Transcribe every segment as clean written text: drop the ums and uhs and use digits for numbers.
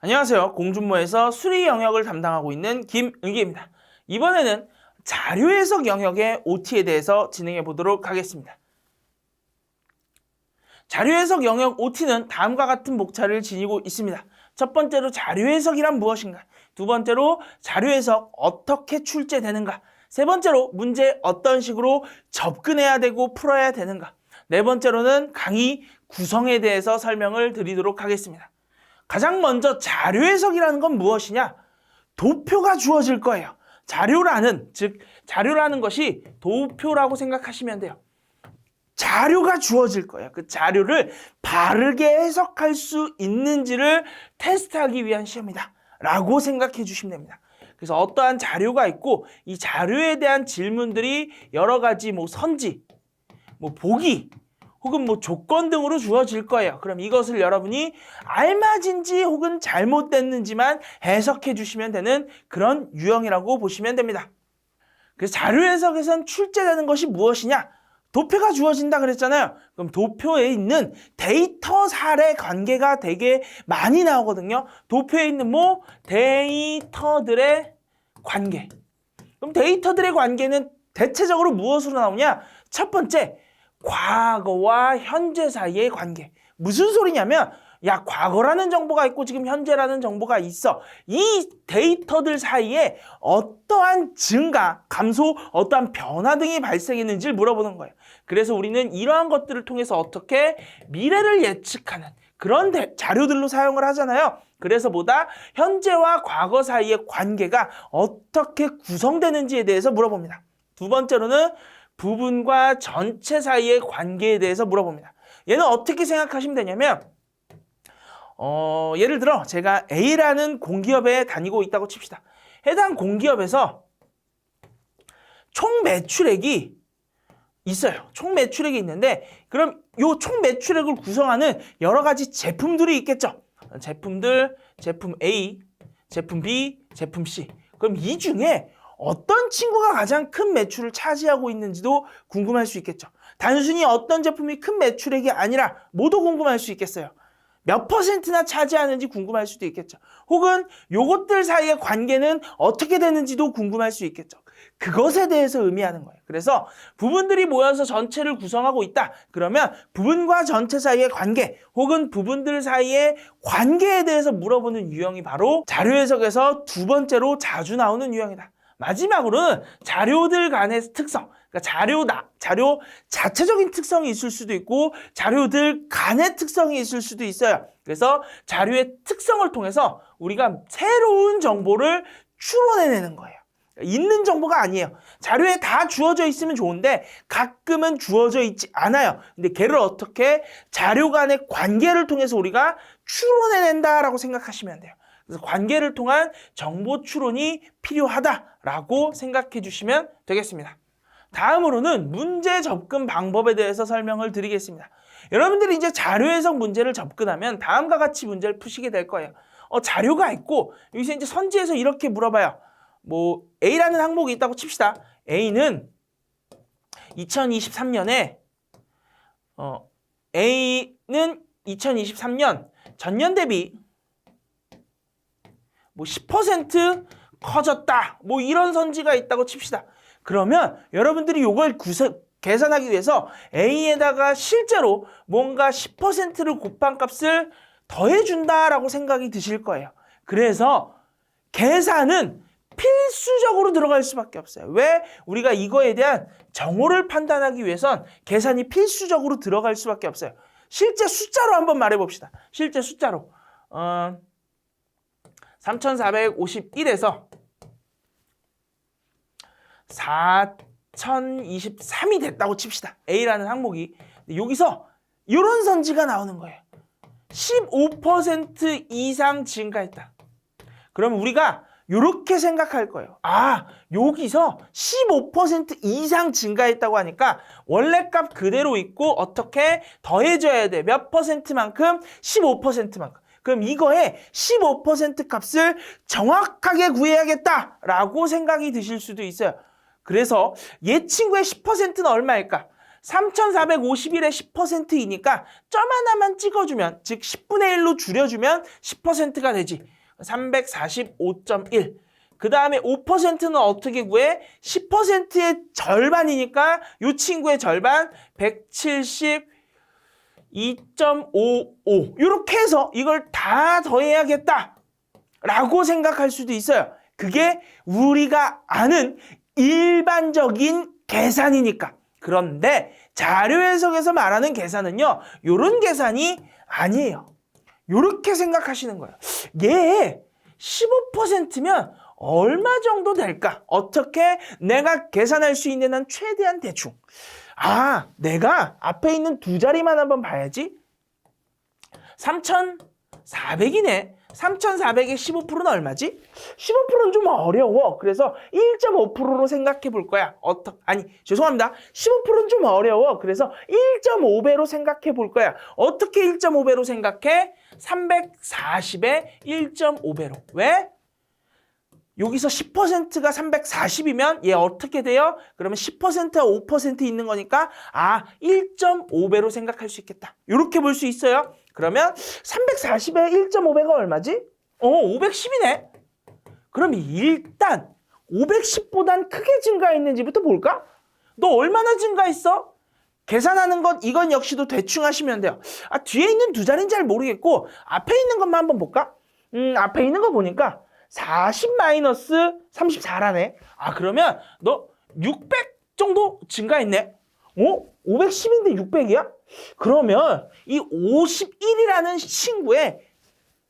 안녕하세요. 공준모에서 수리 영역을 담당하고 있는 김은기입니다. 이번에는 자료 해석 영역의 OT에 대해서 진행해 보도록 하겠습니다. 자료 해석 영역 OT는 다음과 같은 목차를 지니고 있습니다. 첫 번째로 자료 해석이란 무엇인가? 두 번째로 자료 해석 어떻게 출제되는가? 세 번째로 문제 어떤 식으로 접근해야 되고 풀어야 되는가? 네 번째로는 강의 구성에 대해서 설명을 드리도록 하겠습니다. 가장 먼저 자료 해석이라는 건 무엇이냐? 도표가 주어질 거예요. 자료라는 것이 도표라고 생각하시면 돼요. 자료가 주어질 거예요. 그 자료를 바르게 해석할 수 있는지를 테스트하기 위한 시험이다 라고 생각해 주시면 됩니다. 그래서 어떠한 자료가 있고 이 자료에 대한 질문들이 여러 가지 선지, 보기, 혹은 조건 등으로 주어질 거예요. 그럼 이것을 여러분이 알맞은지 혹은 잘못됐는지만 해석해 주시면 되는 그런 유형이라고 보시면 됩니다. 그래서 자료 해석에선 출제되는 것이 무엇이냐? 도표가 주어진다 그랬잖아요. 그럼 도표에 있는 데이터 사례 관계가 되게 많이 나오거든요. 도표에 있는 데이터들의 관계. 그럼 데이터들의 관계는 대체적으로 무엇으로 나오냐? 첫 번째, 과거와 현재 사이의 관계. 무슨 소리냐면 과거라는 정보가 있고 지금 현재라는 정보가 있어. 이 데이터들 사이에 어떠한 증가, 감소, 어떠한 변화 등이 발생했는지를 물어보는 거예요. 그래서 우리는 이러한 것들을 통해서 어떻게 미래를 예측하는 그런 자료들로 사용을 하잖아요. 그래서 현재와 과거 사이의 관계가 어떻게 구성되는지에 대해서 물어봅니다. 두 번째로는 부분과 전체 사이의 관계에 대해서 물어봅니다. 얘는 어떻게 생각하시면 되냐면 예를 들어 제가 A라는 공기업에 다니고 있다고 칩시다. 해당 공기업에서 총 매출액이 있어요. 총 매출액이 있는데 그럼 이 총 매출액을 구성하는 여러 가지 제품들이 있겠죠. 제품 A, 제품 B, 제품 C. 그럼 이 중에 어떤 친구가 가장 큰 매출을 차지하고 있는지도 궁금할 수 있겠죠. 단순히 어떤 제품이 큰 매출액이 아니라 모두 궁금할 수 있겠어요. 몇 %나 차지하는지 궁금할 수도 있겠죠. 혹은 요것들 사이의 관계는 어떻게 되는지도 궁금할 수 있겠죠. 그것에 대해서 의미하는 거예요. 그래서 부분들이 모여서 전체를 구성하고 있다. 그러면 부분과 전체 사이의 관계 혹은 부분들 사이의 관계에 대해서 물어보는 유형이 바로 자료 해석에서 두 번째로 자주 나오는 유형이다. 마지막으로는 자료들 간의 특성, 그러니까 자료 자체적인 특성이 있을 수도 있고 자료들 간의 특성이 있을 수도 있어요. 그래서 자료의 특성을 통해서 우리가 새로운 정보를 추론해내는 거예요. 있는 정보가 아니에요. 자료에 다 주어져 있으면 좋은데 가끔은 주어져 있지 않아요. 근데 걔를 어떻게 자료 간의 관계를 통해서 우리가 추론해낸다라고 생각하시면 돼요. 그래서 관계를 통한 정보 추론이 필요하다라고 생각해 주시면 되겠습니다. 다음으로는 문제 접근 방법에 대해서 설명을 드리겠습니다. 여러분들이 이제 자료 해석 문제를 접근하면 다음과 같이 문제를 푸시게 될 거예요. 자료가 있고 여기서 이제 선지에서 이렇게 물어봐요. A라는 항목이 있다고 칩시다. A는 2023년에 A는 2023년 전년 대비 10% 커졌다. 이런 선지가 있다고 칩시다. 그러면 여러분들이 이걸 계산하기 위해서 A에다가 실제로 뭔가 10%를 곱한 값을 더해준다라고 생각이 드실 거예요. 그래서 계산은 필수적으로 들어갈 수밖에 없어요. 왜? 우리가 이거에 대한 정오를 판단하기 위해선 계산이 필수적으로 들어갈 수밖에 없어요. 실제 숫자로 한번 말해봅시다. 실제 숫자로. 3451에서 4023이 됐다고 칩시다. A라는 항목이. 여기서 이런 선지가 나오는 거예요. 15% 이상 증가했다. 그러면 우리가 이렇게 생각할 거예요. 여기서 15% 이상 증가했다고 하니까 원래 값 그대로 있고 어떻게 더해줘야 돼. 몇 %만큼? 15%만큼. 그럼 이거에 15% 값을 정확하게 구해야겠다라고 생각이 드실 수도 있어요. 그래서 얘 친구의 10%는 얼마일까? 3451의 10%이니까 점 하나만 찍어주면, 즉 10분의 1로 줄여주면 10%가 되지. 345.1. 그 다음에 5%는 어떻게 구해? 10%의 절반이니까 이 친구의 절반 172.55. 이렇게 해서 이걸 다 더해야겠다 라고 생각할 수도 있어요. 그게 우리가 아는 일반적인 계산이니까. 그런데 자료 해석에서 말하는 계산은요, 이런 계산이 아니에요. 이렇게 생각하시는 거예요. 얘 15%면 얼마 정도 될까? 어떻게 내가 계산할 수 있는 한 최대한 대충. 아, 내가 앞에 있는 두 자리만 한번 봐야지. 3,400이네. 3,400의 15%는 얼마지? 15%는 좀 어려워. 그래서 1.5%로 생각해 볼 거야. 죄송합니다. 15%는 좀 어려워. 그래서 1.5배로 생각해 볼 거야. 어떻게 1.5배로 생각해? 340에 1.5배로. 왜? 여기서 10%가 340이면 얘 어떻게 돼요? 그러면 10%와 5% 있는 거니까 1.5배로 생각할 수 있겠다. 이렇게 볼 수 있어요. 그러면 340에 1.5배가 얼마지? 510이네. 그럼 일단 510보단 크게 증가했는지부터 볼까? 너 얼마나 증가했어? 계산하는 것 이건 역시도 대충 하시면 돼요. 뒤에 있는 두 자리는 잘 모르겠고 앞에 있는 것만 한번 볼까? 앞에 있는 거 보니까 40 마이너스 34라네. 그러면 너 600 정도 증가했네. 510인데 600이야? 그러면 이 51이라는 친구의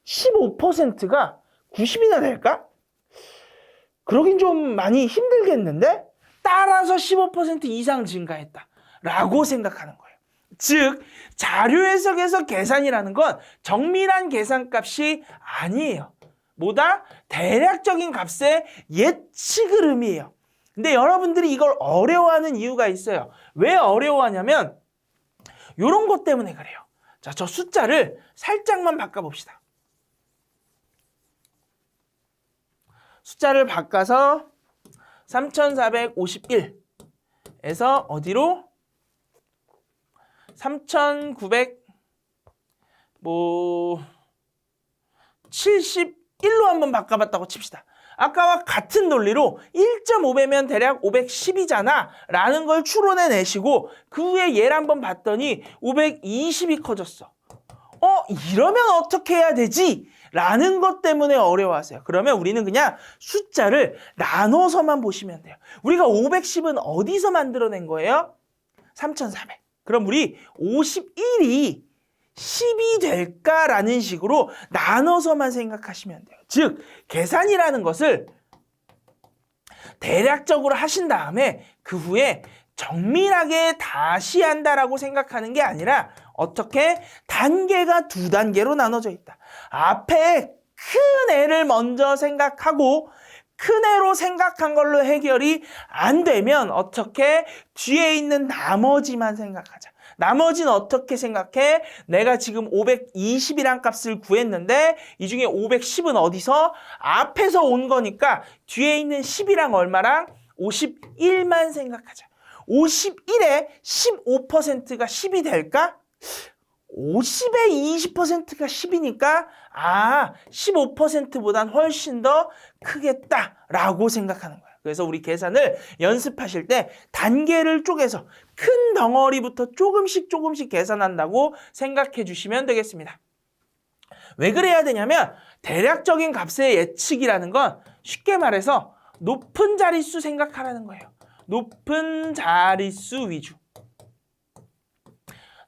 15%가 90이나 될까? 그러긴 좀 많이 힘들겠는데? 따라서 15% 이상 증가했다 라고 생각하는 거예요. 즉 자료 해석에서 계산이라는 건 정밀한 계산값이 아니에요. 뭐다? 대략적인 값의 예측 흐름이에요. 근데 여러분들이 이걸 어려워하는 이유가 있어요. 왜 어려워하냐면 이런 것 때문에 그래요. 자, 저 숫자를 살짝만 바꿔봅시다. 숫자를 바꿔서 3451에서 어디로? 3971로 한번 바꿔봤다고 칩시다. 아까와 같은 논리로 1.5배면 대략 510이잖아 라는 걸 추론해내시고 그 후에 얘를 한번 봤더니 520이 커졌어. 이러면 어떻게 해야 되지? 라는 것 때문에 어려워하세요. 그러면 우리는 그냥 숫자를 나눠서만 보시면 돼요. 우리가 510은 어디서 만들어낸 거예요? 3,400. 그럼 우리 51이 10이 될까라는 식으로 나눠서만 생각하시면 돼요. 즉 계산이라는 것을 대략적으로 하신 다음에 그 후에 정밀하게 다시 한다라고 생각하는 게 아니라 어떻게 단계가 두 단계로 나눠져 있다. 앞에 큰 애를 먼저 생각하고 큰 애로 생각한 걸로 해결이 안 되면 어떻게 뒤에 있는 나머지만 생각하자. 나머지는 어떻게 생각해? 내가 지금 520이란 값을 구했는데 이 중에 510은 어디서? 앞에서 온 거니까 뒤에 있는 10이랑 얼마랑? 51만 생각하자. 51에 15%가 10이 될까? 50에 20%가 10이니까 15%보단 훨씬 더 크겠다라고 생각하는 거예요. 그래서 우리 계산을 연습하실 때 단계를 쪼개서 큰 덩어리부터 조금씩 계산한다고 생각해 주시면 되겠습니다. 왜 그래야 되냐면 대략적인 값의 예측이라는 건 쉽게 말해서 높은 자릿수 생각하라는 거예요. 높은 자릿수 위주.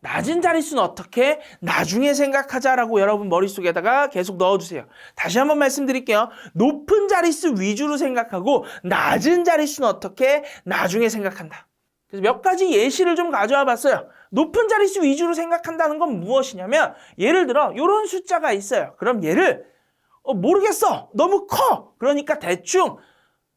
낮은 자릿수는 어떻게? 나중에 생각하자라고 여러분 머릿속에다가 계속 넣어주세요. 다시 한번 말씀드릴게요. 높은 자릿수 위주로 생각하고 낮은 자릿수는 어떻게? 나중에 생각한다. 그래서 몇 가지 예시를 좀 가져와 봤어요. 높은 자릿수 위주로 생각한다는 건 무엇이냐면 예를 들어 이런 숫자가 있어요. 그럼 얘를 모르겠어. 너무 커. 그러니까 대충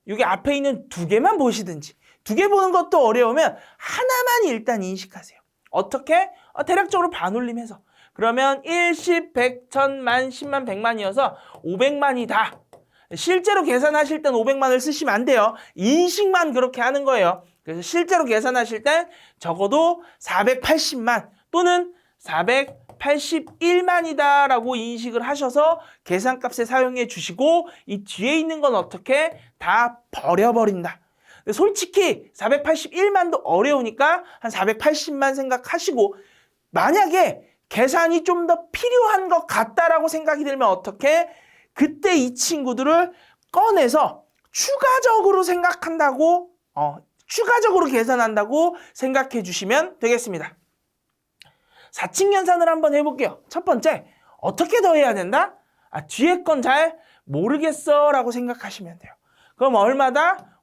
여기 앞에 있는 두 개만 보시든지 두 개 보는 것도 어려우면 하나만 일단 인식하세요. 어떻게? 대략적으로 반올림해서. 그러면 1, 10, 100, 1000만, 10만, 100만이어서 500만이다. 실제로 계산하실 땐 500만을 쓰시면 안 돼요. 인식만 그렇게 하는 거예요. 그래서 실제로 계산하실 땐 적어도 480만 또는 481만이다 라고 인식을 하셔서 계산값에 사용해 주시고 이 뒤에 있는 건 어떻게 다 버려버린다. 솔직히 481만도 어려우니까 한 480만 생각하시고 만약에 계산이 좀 더 필요한 것 같다라고 생각이 들면 어떻게 그때 이 친구들을 꺼내서 추가적으로 생각한다고 추가적으로 계산한다고 생각해 주시면 되겠습니다. 사칙연산을 한번 해볼게요. 첫 번째, 어떻게 더해야 된다? 뒤에 건 잘 모르겠어 라고 생각하시면 돼요. 그럼 얼마다?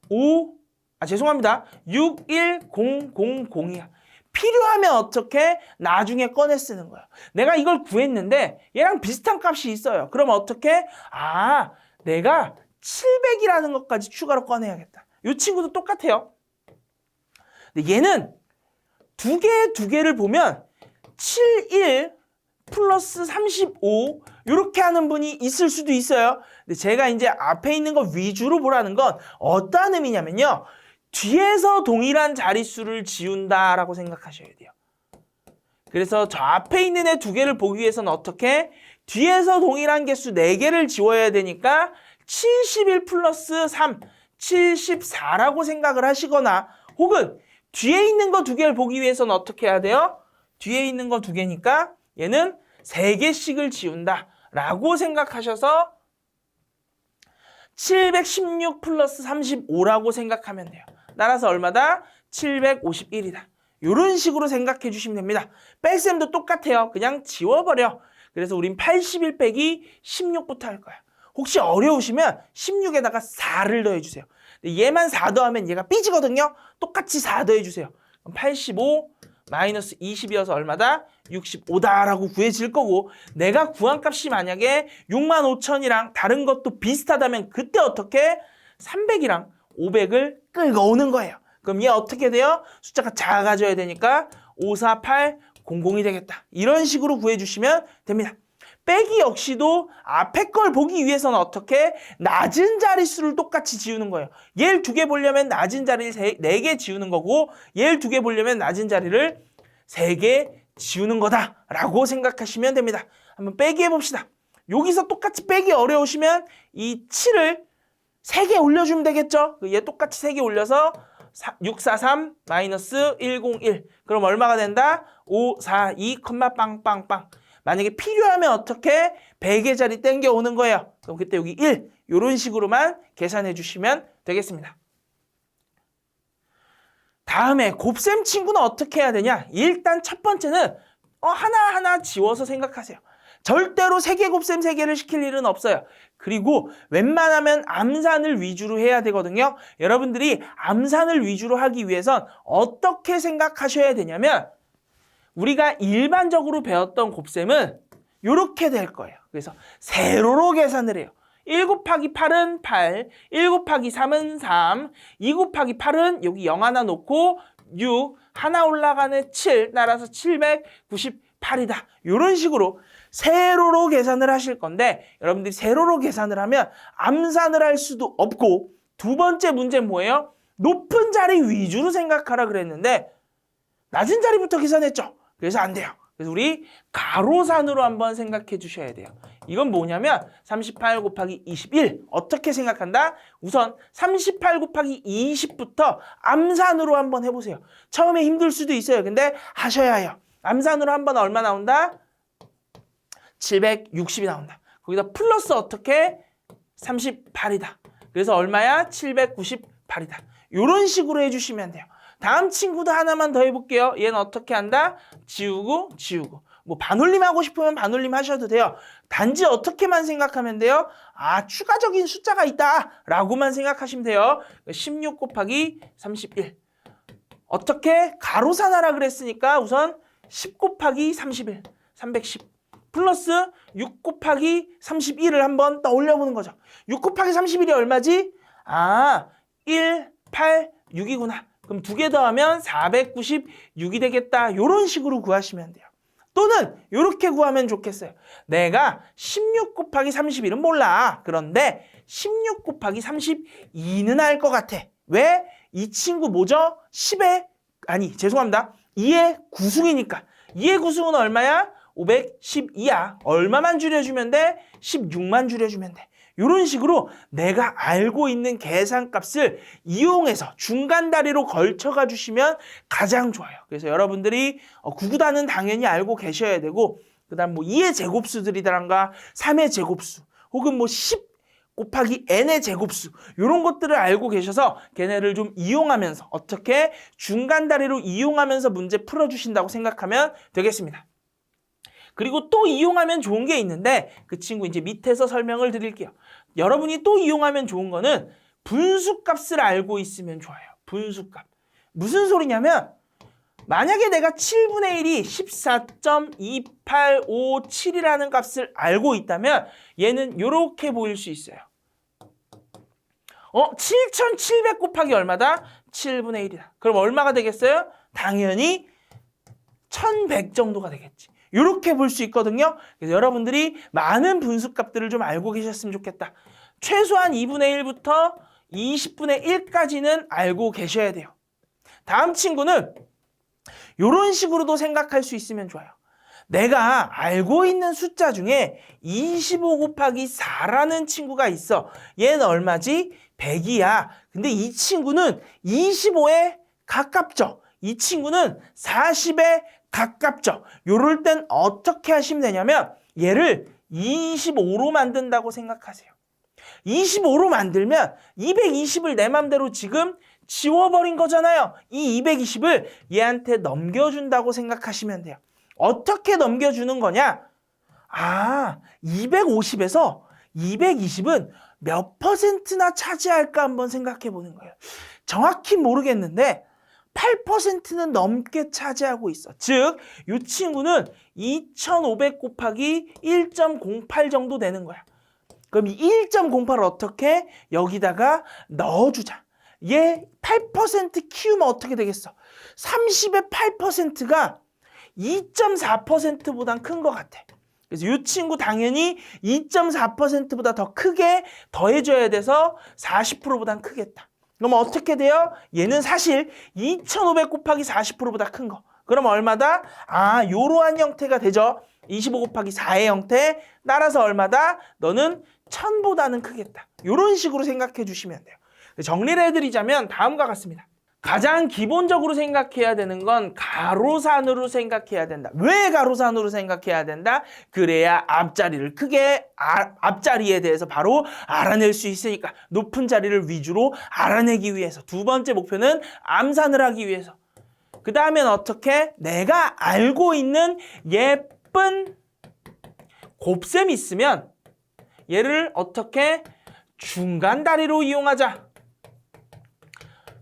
61000이야. 필요하면 어떻게? 나중에 꺼내 쓰는 거예요. 내가 이걸 구했는데 얘랑 비슷한 값이 있어요. 그럼 어떻게? 내가 700이라는 것까지 추가로 꺼내야겠다. 이 친구도 똑같아요. 근데 얘는 두 개를 보면 71 플러스 35 이렇게 하는 분이 있을 수도 있어요. 근데 제가 이제 앞에 있는 거 위주로 보라는 건 어떤 의미냐면요. 뒤에서 동일한 자릿수를 지운다라고 생각하셔야 돼요. 그래서 저 앞에 있는 애 두 개를 보기 위해서는 어떻게? 뒤에서 동일한 개수 4개를 지워야 되니까 71 플러스 3, 74라고 생각을 하시거나 혹은 뒤에 있는 거 2개를 보기 위해서는 어떻게 해야 돼요? 뒤에 있는 거 2개니까 얘는 3개씩을 지운다 라고 생각하셔서 716 플러스 35라고 생각하면 돼요. 따라서 얼마다? 751이다. 이런 식으로 생각해 주시면 됩니다. 뺄셈도 똑같아요. 그냥 지워버려. 그래서 우린 81 빼기 16부터 할 거야. 혹시 어려우시면 16에다가 4를 더해주세요. 얘만 4 더하면 얘가 삐지거든요. 똑같이 4 더해주세요. 그럼 85 마이너스 20이어서 얼마다? 65다라고 구해질 거고 내가 구한 값이 만약에 65,000이랑 다른 것도 비슷하다면 그때 어떻게? 300이랑 500을 끌고 거예요. 그럼 얘 어떻게 돼요? 숫자가 작아져야 되니까 54800이 되겠다. 이런 식으로 구해주시면 됩니다. 빼기 역시도 앞에 걸 보기 위해서는 어떻게? 낮은 자릿수를 똑같이 지우는 거예요. 얘를 2개 보려면 낮은 자리를 4개 지우는 거고 얘를 2개 보려면 낮은 자리를 3개 지우는 거다라고 생각하시면 됩니다. 한번 빼기 해봅시다. 여기서 똑같이 빼기 어려우시면 이 7을 3개 올려주면 되겠죠? 얘 똑같이 3개 올려서 643 마이너스 101 그럼 얼마가 된다? 542, 빵빵빵 만약에 필요하면 어떻게? 100의 자리 땡겨오는 거예요. 그럼 그때 여기 1 이런 식으로만 계산해 주시면 되겠습니다. 다음에 곱셈 친구는 어떻게 해야 되냐? 일단 첫 번째는 하나하나 지워서 생각하세요. 절대로 3개 곱셈 3개를 시킬 일은 없어요. 그리고 웬만하면 암산을 위주로 해야 되거든요. 여러분들이 암산을 위주로 하기 위해선 어떻게 생각하셔야 되냐면 우리가 일반적으로 배웠던 곱셈은 이렇게 될 거예요. 그래서 세로로 계산을 해요. 1 곱하기 8은 8, 1 곱하기 3은 3, 2 곱하기 8은 여기 0 하나 놓고 6, 하나 올라가는 7, 따라서 798이다. 이런 식으로 세로로 계산을 하실 건데 여러분들이 세로로 계산을 하면 암산을 할 수도 없고 두 번째 문제는 뭐예요? 높은 자리 위주로 생각하라 그랬는데 낮은 자리부터 계산했죠. 그래서 안 돼요. 그래서 우리 가로산으로 한번 생각해 주셔야 돼요. 이건 뭐냐면 38 곱하기 21 어떻게 생각한다? 우선 38 곱하기 20부터 암산으로 한번 해보세요. 처음에 힘들 수도 있어요. 근데 하셔야 해요. 암산으로 한번 얼마 나온다? 760이 나온다. 거기다 플러스 어떻게? 38이다. 그래서 얼마야? 798이다. 이런 식으로 해주시면 돼요. 다음 친구도 하나만 더 해볼게요. 얘는 어떻게 한다? 지우고 지우고. 뭐 반올림 하고 싶으면 반올림 하셔도 돼요. 단지 어떻게만 생각하면 돼요? 추가적인 숫자가 있다 라고만 생각하시면 돼요. 16 곱하기 31. 어떻게? 가로산하라 그랬으니까 우선 10 곱하기 31. 310. 플러스 6 곱하기 31을 한번 떠올려보는 거죠. 6 곱하기 31이 얼마지? 1, 8, 6이구나. 그럼 2개 더하면 496이 되겠다. 이런 식으로 구하시면 돼요. 또는 이렇게 구하면 좋겠어요. 내가 16 곱하기 31은 몰라. 그런데 16 곱하기 32는 알 것 같아. 왜? 이 친구 뭐죠? 10의 아니 죄송합니다. 2의 구승이니까 2의 구승은 얼마야? 512야. 얼마만 줄여주면 돼? 16만 줄여주면 돼. 이런 식으로 내가 알고 있는 계산값을 이용해서 중간 다리로 걸쳐가 주시면 가장 좋아요. 그래서 여러분들이 구구단은 당연히 알고 계셔야 되고 그 다음 뭐 2의 제곱수들이라던가 3의 제곱수 혹은 뭐 10 곱하기 n의 제곱수 이런 것들을 알고 계셔서 걔네를 좀 이용하면서 어떻게 중간 다리로 이용하면서 문제 풀어주신다고 생각하면 되겠습니다. 그리고 또 이용하면 좋은 게 있는데 그 친구 이제 밑에서 설명을 드릴게요. 여러분이 또 이용하면 좋은 거는 분수값을 알고 있으면 좋아요. 분수값. 무슨 소리냐면 만약에 내가 7분의 1이 14.2857이라는 값을 알고 있다면 얘는 이렇게 보일 수 있어요. 7,700 곱하기 얼마다? 7분의 1이다. 그럼 얼마가 되겠어요? 당연히 1,100 정도가 되겠지. 이렇게 볼 수 있거든요. 그래서 여러분들이 많은 분수값들을 좀 알고 계셨으면 좋겠다. 최소한 2분의 1부터 20분의 1까지는 알고 계셔야 돼요. 다음 친구는 이런 식으로도 생각할 수 있으면 좋아요. 내가 알고 있는 숫자 중에 25 곱하기 4라는 친구가 있어. 얘는 얼마지? 100이야. 근데 이 친구는 25에 가깝죠. 이 친구는 40에 가깝죠. 요럴 땐 어떻게 하시면 되냐면 얘를 25로 만든다고 생각하세요. 25로 만들면 220을 내 맘대로 지금 지워버린 거잖아요. 이 220을 얘한테 넘겨준다고 생각하시면 돼요. 어떻게 넘겨주는 거냐? 250에서 220은 몇 %나 차지할까 한번 생각해 보는 거예요. 정확히 모르겠는데 8%는 넘게 차지하고 있어. 즉, 이 친구는 2500 곱하기 1.08 정도 되는 거야. 그럼 이 1.08을 어떻게? 여기다가 넣어주자. 얘 8% 키우면 어떻게 되겠어? 30의 8%가 2.4%보단 큰 것 같아. 그래서 이 친구 당연히 2.4%보다 더 크게 더해줘야 돼서 40%보단 크겠다. 그럼 어떻게 돼요? 얘는 사실 2,500 곱하기 40%보다 큰 거. 그럼 얼마다? 요러한 형태가 되죠. 25 곱하기 4의 형태. 따라서 얼마다? 너는 1000보다는 크겠다. 이런 식으로 생각해 주시면 돼요. 정리를 해드리자면 다음과 같습니다. 가장 기본적으로 생각해야 되는 건 가로산으로 생각해야 된다. 왜 가로산으로 생각해야 된다? 그래야 앞자리를 크게 앞자리에 대해서 바로 알아낼 수 있으니까 높은 자리를 위주로 알아내기 위해서. 두 번째 목표는 암산을 하기 위해서. 그 다음엔 어떻게? 내가 알고 있는 예쁜 곱셈이 있으면 얘를 어떻게? 중간 다리로 이용하자.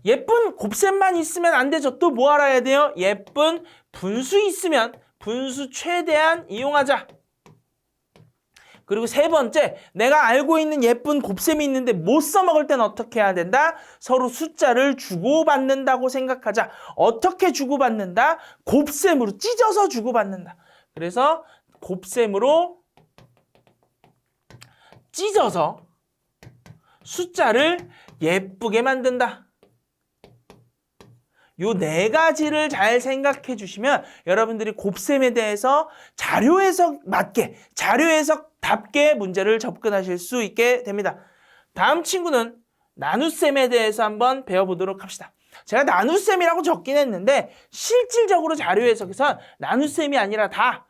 예쁜 곱셈만 있으면 안 되죠. 또 뭐 알아야 돼요? 예쁜 분수 있으면 분수 최대한 이용하자. 그리고 세 번째, 내가 알고 있는 예쁜 곱셈이 있는데 못 써먹을 땐 어떻게 해야 된다? 서로 숫자를 주고받는다고 생각하자. 어떻게 주고받는다? 곱셈으로 찢어서 주고받는다. 그래서 곱셈으로 찢어서 숫자를 예쁘게 만든다. 요 네 가지를 잘 생각해 주시면 여러분들이 곱셈에 대해서 자료 해석 맞게, 자료 해석답게 문제를 접근하실 수 있게 됩니다. 다음 친구는 나눗셈에 대해서 한번 배워보도록 합시다. 제가 나눗셈이라고 적긴 했는데 실질적으로 자료 해석에선 나눗셈이 아니라 다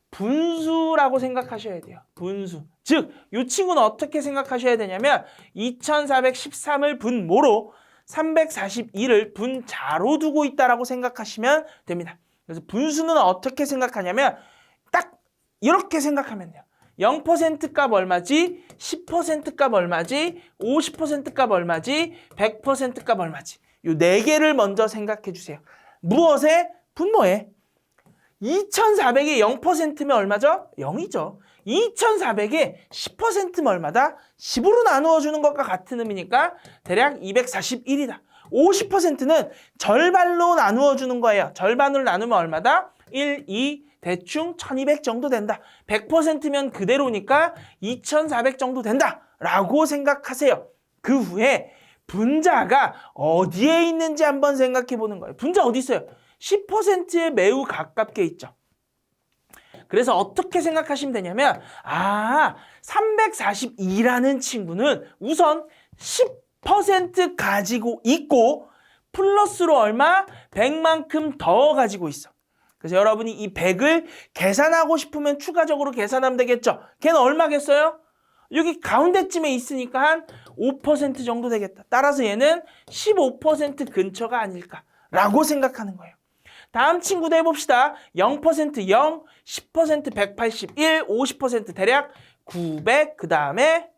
분수라고 생각하셔야 돼요. 분수. 즉, 이 친구는 어떻게 생각하셔야 되냐면 2413을 분모로 342를 분자로 두고 있다라고 생각하시면 됩니다. 그래서 분수는 어떻게 생각하냐면 딱 이렇게 생각하면 돼요. 0% 값 얼마지? 10% 값 얼마지? 50% 값 얼마지? 100% 값 얼마지? 이 네 개를 먼저 생각해 주세요. 무엇에? 분모에. 2400에 0%면 얼마죠? 0이죠. 2400에 10%면 얼마다? 10으로 나누어 주는 것과 같은 의미니까 대략 241이다. 50%는 절반로 나누어 주는 거예요. 절반으로 나누면 얼마다? 1, 2, 대충 1200 정도 된다. 100%면 그대로니까 2400 정도 된다. 라고 생각하세요. 그 후에 분자가 어디에 있는지 한번 생각해 보는 거예요. 분자 어디 있어요? 10%에 매우 가깝게 있죠. 그래서 어떻게 생각하시면 되냐면 342라는 친구는 우선 10% 가지고 있고 플러스로 얼마? 100만큼 더 가지고 있어. 그래서 여러분이 이 100을 계산하고 싶으면 추가적으로 계산하면 되겠죠. 걔는 얼마겠어요? 여기 가운데쯤에 있으니까 한 5% 정도 되겠다. 따라서 얘는 15% 근처가 아닐까라고 생각하는 거예요. 다음 친구도 해봅시다. 0% 0, 10% 181, 50% 대략 900, 그 다음에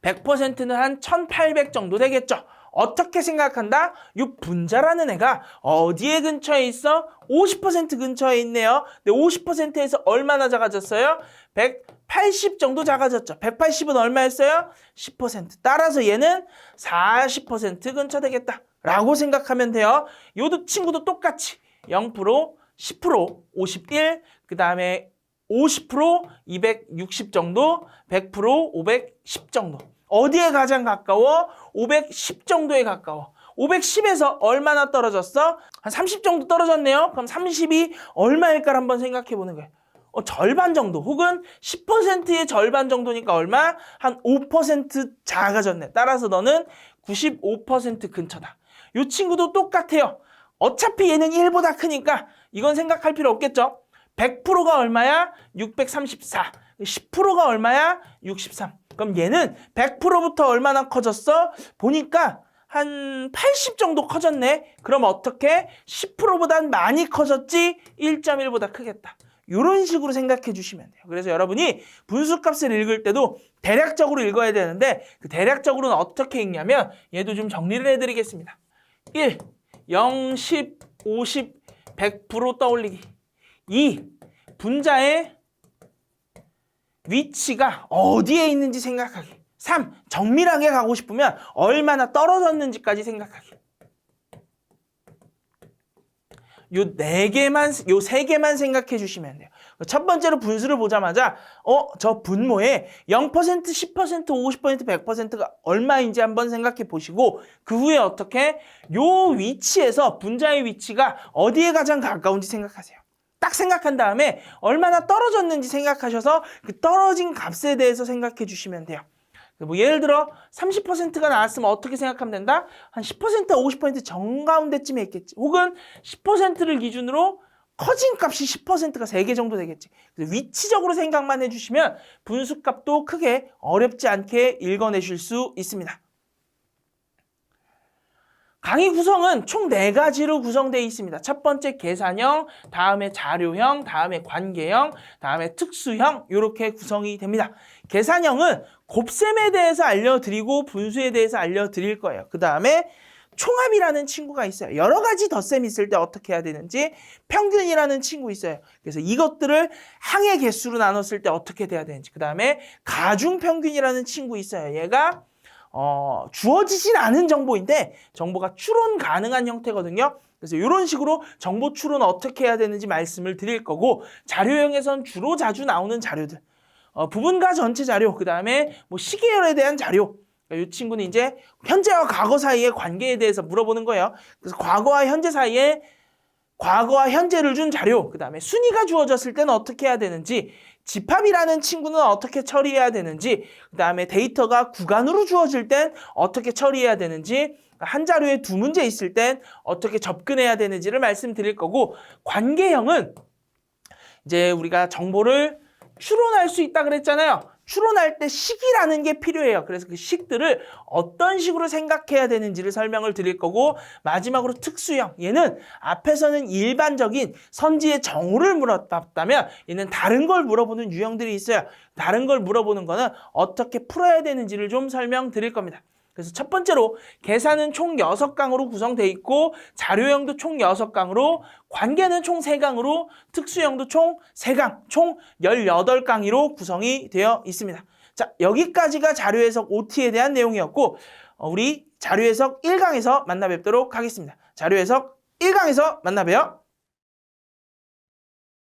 100%는 한 1800 정도 되겠죠. 어떻게 생각한다? 이 분자라는 애가 어디에 근처에 있어? 50% 근처에 있네요. 근데 50%에서 얼마나 작아졌어요? 180 정도 작아졌죠. 180은 얼마였어요? 10%. 따라서 얘는 40% 근처 되겠다 라고 생각하면 돼요. 요 친구도 똑같이 0%, 10%, 51, 그 다음에 50%, 260 정도, 100%, 510 정도. 어디에 가장 가까워? 510 정도에 가까워. 510에서 얼마나 떨어졌어? 한 30 정도 떨어졌네요. 그럼 30이 얼마일까를 한번 생각해 보는 거예요. 절반 정도 혹은 10%의 절반 정도니까 얼마? 한 5% 작아졌네. 따라서 너는 95% 근처다. 이 친구도 똑같아요. 어차피 얘는 1보다 크니까 이건 생각할 필요 없겠죠. 100%가 얼마야? 634. 10%가 얼마야? 63. 그럼 얘는 100%부터 얼마나 커졌어? 보니까 한 80 정도 커졌네. 그럼 어떻게? 10%보단 많이 커졌지? 1.1보다 크겠다. 이런 식으로 생각해 주시면 돼요. 그래서 여러분이 분수값을 읽을 때도 대략적으로 읽어야 되는데 그 대략적으로는 어떻게 읽냐면 얘도 좀 정리를 해드리겠습니다. 1, 0, 10, 50, 100% 떠올리기. 2, 분자의 위치가 어디에 있는지 생각하기. 3, 정밀하게 가고 싶으면 얼마나 떨어졌는지까지 생각하기. 요 세 개만 생각해 주시면 돼요. 첫 번째로 분수를 보자마자 저 분모에 0%, 10%, 50%, 100%가 얼마인지 한번 생각해 보시고 그 후에 어떻게 요 위치에서 분자의 위치가 어디에 가장 가까운지 생각하세요. 딱 생각한 다음에 얼마나 떨어졌는지 생각하셔서 그 떨어진 값에 대해서 생각해 주시면 돼요. 뭐 예를 들어 30%가 나왔으면 어떻게 생각하면 된다? 한 10%, 50% 정가운데쯤에 있겠지. 혹은 10%를 기준으로 커진 값이 10%가 3개 정도 되겠지. 그래서 위치적으로 생각만 해주시면 분수값도 크게 어렵지 않게 읽어내실 수 있습니다. 강의 구성은 총 4가지로 구성되어 있습니다. 첫 번째 계산형, 다음에 자료형, 다음에 관계형, 다음에 특수형 이렇게 구성이 됩니다. 계산형은 곱셈에 대해서 알려드리고 분수에 대해서 알려드릴 거예요. 그 다음에 총합이라는 친구가 있어요. 여러 가지 덧셈이 있을 때 어떻게 해야 되는지 평균이라는 친구 있어요. 그래서 이것들을 항의 개수로 나눴을 때 어떻게 돼야 되는지 그 다음에 가중평균이라는 친구 있어요. 얘가 주어지진 않은 정보인데 정보가 추론 가능한 형태거든요. 그래서 이런 식으로 정보 추론 어떻게 해야 되는지 말씀을 드릴 거고 자료형에선 주로 자주 나오는 자료들 부분과 전체 자료 그 다음에 뭐 시계열에 대한 자료 이 친구는 이제 현재와 과거 사이의 관계에 대해서 물어보는 거예요. 그래서 과거와 현재 사이에 과거와 현재를 준 자료 그 다음에 순위가 주어졌을 때는 어떻게 해야 되는지 집합이라는 친구는 어떻게 처리해야 되는지 그 다음에 데이터가 구간으로 주어질 땐 어떻게 처리해야 되는지 한 자료에 2문제 있을 땐 어떻게 접근해야 되는지를 말씀드릴 거고 관계형은 이제 우리가 정보를 추론할 수 있다 그랬잖아요. 추론할 때 식이라는 게 필요해요. 그래서 그 식들을 어떤 식으로 생각해야 되는지를 설명을 드릴 거고 마지막으로 특수형. 얘는 앞에서는 일반적인 선지의 정오를 물어봤다면 얘는 다른 걸 물어보는 유형들이 있어요. 다른 걸 물어보는 거는 어떻게 풀어야 되는지를 좀 설명드릴 겁니다. 그래서 첫 번째로 계산은 총 6강으로 구성되어 있고 자료형도 총 6강으로 관계는 총 3강으로 특수형도 총 3강, 총 18강의로 구성이 되어 있습니다. 자, 여기까지가 자료해석 OT에 대한 내용이었고 우리 자료해석 1강에서 만나 뵙도록 하겠습니다. 자료해석 1강에서 만나 봬요.